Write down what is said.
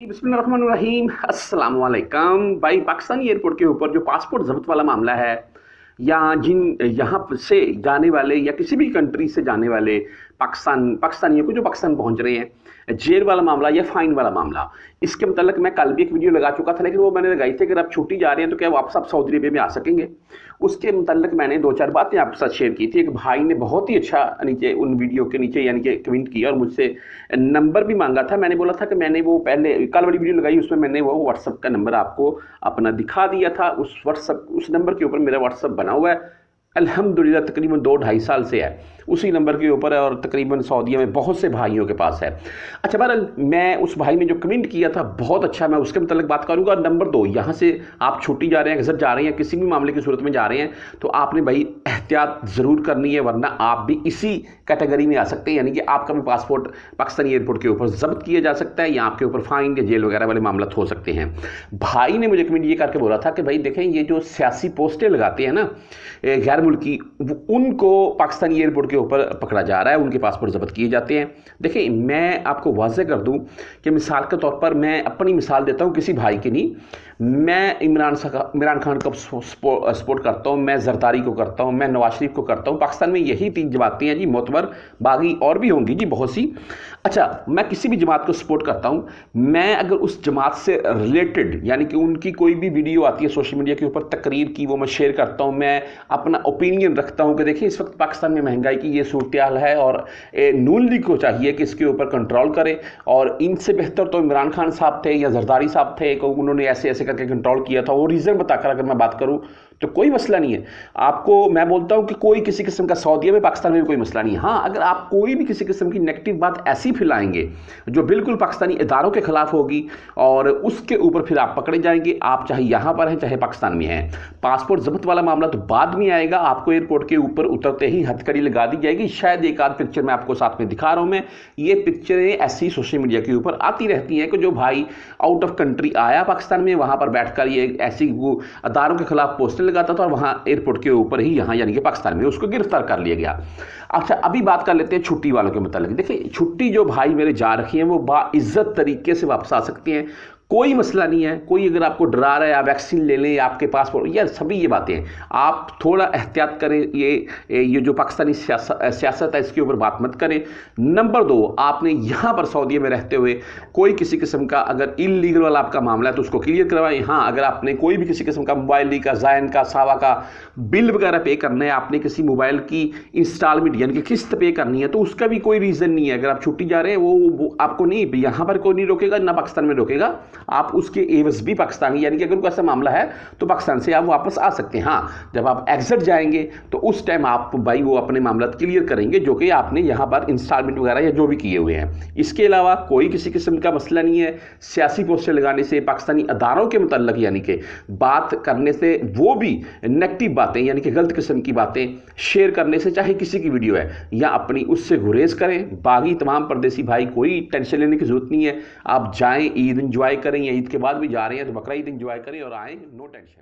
बिस्मिल्लाहिर्रहमानिर्रहीम अस्सलाम वालेकुम भाई। पाकिस्तानी एयरपोर्ट के ऊपर जो पासपोर्ट जब्त वाला मामला है या यहाँ से जाने वाले या किसी भी कंट्री से जाने वाले पाकिस्तानियों को जो पाकिस्तान पहुंच रहे हैं, जेल वाला मामला या फाइन वाला मामला, इसके मतलब मैं कल भी एक वीडियो लगा चुका था, लेकिन वो मैंने लगाई थी अगर आप छुट्टी जा रहे हैं तो क्या वापस आप सऊदी अरेबिया में आ सकेंगे। उसके मतलब मैंने दो चार बातें आपके साथ शेयर की थी। एक भाई ने बहुत ही अच्छा नीचे उन वीडियो के नीचे यानी कि कमेंट किया और मुझसे नंबर भी मांगा था। मैंने बोला था कि मैंने वो पहले कल वाली वीडियो लगाई, उसमें मैंने वो व्हाट्सअप का नंबर आपको अपना दिखा दिया था। उस नंबर के ऊपर मेरा व्हाट्सअप बना हुआ है, अल्हम्दुलिल्लाह तकरीबन 2-2.5 साल से है, उसी नंबर के ऊपर है और तकरीबन सऊदीया में बहुत से भाइयों के पास है। अच्छा, बहरहाल मैं उस भाई ने जो कमेंट किया था बहुत अच्छा, मैं उसके मतलब बात करूंगा। नंबर 2, यहाँ से आप छुट्टी जा रहे हैं, गजर जा रहे हैं, किसी भी मामले की सूरत में जा रहे हैं तो आपने भाई एहतियात ज़रूर करनी है, वरना आप भी इसी कैटेगरी में आ सकते हैं, यानी कि आपका भी पासपोर्ट पाकिस्तानी एयरपोर्ट के ऊपर जब्त किया जा सकता है या आपके ऊपर फाइन या जेल वगैरह वाले मामला हो सकते हैं। भाई ने मुझे कमेंट ये करके बोला था कि भाई देखें, ये जो सियासी पोस्टें लगाते हैं ना गैर मुल्की, उनको पाकिस्तानी एयरपोर्ट के ऊपर पकड़ा जा रहा है, उनके पासपोर्ट जब्त किए जाते हैं। देखिए, मैं आपको वाज़ेह कर दूं कि मिसाल के तौर पर मैं अपनी मिसाल देता हूं, किसी भाई की नहीं। मैं इमरान खान को सपोर्ट करता हूं, मैं जरदारी को करता हूं, मैं नवाज शरीफ को करता हूं। पाकिस्तान में यही 3 जमातें हैं जी, मोतबर, बागी और भी होंगी जी बहुत सी। अच्छा, मैं किसी भी जमात को सपोर्ट करता हूं। मैं अगर उस जमात से रिलेटेड यानी कि उनकी कोई भी वीडियो आती है सोशल मीडिया के ऊपर तकरीर की, वो मैं शेयर करता हूं। मैं अपना ओपिनियन रखता हूं कि देखिए इस वक्त पाकिस्तान में महंगाई की ये सूरत हाल है और नून लीग को चाहिए कि इसके ऊपर कंट्रोल करे, और इनसे बेहतर तो इमरान खान साहब थे या जरदारी साहब थे, उन्होंने ऐसे ऐसे करके कंट्रोल किया था। वो रीज़न बताकर अगर मैं बात करूं तो कोई मसला नहीं है। आपको मैं बोलता हूं कि कोई किसी किस्म का सऊदीया में पाकिस्तान में भी कोई मसला नहीं है। हाँ, अगर आप कोई भी किसी किस्म की नेगेटिव बात ऐसी फैलाएंगे जो बिल्कुल पाकिस्तानी इदारों के खिलाफ होगी और उसके ऊपर फिर आप पकड़े जाएंगे, आप चाहे यहां पर हैं चाहे पाकिस्तान में हैं। पासपोर्ट जब्त वाला मामला तो बाद में आएगा, आपको एयरपोर्ट के ऊपर उतरते ही हथकड़ी लगा दी जाएगी। शायद एक आध पिक्चर मैं आपको साथ में दिखा रहा हूं। मैं ये पिक्चरें ऐसी सोशल मीडिया के ऊपर आती रहती हैं कि जो भाई आउट ऑफ कंट्री आया पाकिस्तान में, वहां पर बैठकर ये ऐसी वो अदारों के खिलाफ पोस्टर लगाता था और वहां एयरपोर्ट के ऊपर ही यहाँ यानी कि पाकिस्तान में उसको गिरफ्तार कर लिया गया। अच्छा, अभी बात कर लेते हैं छुट्टी वालों के मतलब। देखिए, छुट्टी जो भाई मेरे जा रखी हैं वो बाइज्जत तरीके से वापस आ सकती हैं, कोई मसला नहीं है। कोई अगर आपको डरा रहा है आप वैक्सीन ले लें, आपके पासपोर्ट, या सभी ये बातें हैं, आप थोड़ा एहतियात करें। ये जो पाकिस्तानी सियासत है इसके ऊपर बात मत करें। नंबर 2, आपने यहाँ पर सऊदीया में रहते हुए कोई किसी किस्म का अगर इलीगल वाला आपका मामला है तो उसको क्लियर करवाएं। हाँ, अगर आपने कोई भी किसी किस्म का मोबाइल का, ज़ायन का, सावा का बिल वगैरह पे करना है, आपने किसी मोबाइल की इंस्टॉलमेंट यानी कि किस्त पे करनी है, तो उसका भी कोई रीज़न नहीं है। अगर आप छुट्टी जा रहे हैं वो आपको नहीं, यहाँ पर कोई नहीं रोकेगा, ना पाकिस्तान में रोकेगा। आप उसके एवज भी पाकिस्तानी यानी कि अगर कोई ऐसा मामला है तो पाकिस्तान से आप वापस आ सकते हैं। हाँ, जब आप एग्जिट जाएंगे तो उस टाइम आप भाई वो अपने मामला क्लियर करेंगे जो कि आपने यहाँ पर इंस्टॉलमेंट वगैरह या जो भी किए हुए हैं। इसके अलावा कोई किसी किस्म का मसला नहीं है। सियासी पोस्टर लगाने से, पाकिस्तानी अदारों के मुतल्लिक यानी कि बात करने से, वो भी नेगेटिव बातें यानी कि गलत किस्म की बातें शेयर करने से, चाहे किसी की वीडियो है या अपनी, उससे गुरेज करें। बागी तमाम परदेसी भाई, कोई टेंशन लेने की जरूरत नहीं है। आप जाएं, ईद इंजॉय करें, या ईद के बाद भी जा रहे हैं तो बकरा ईद इंजॉय करें और आएँ, नो टेंशन।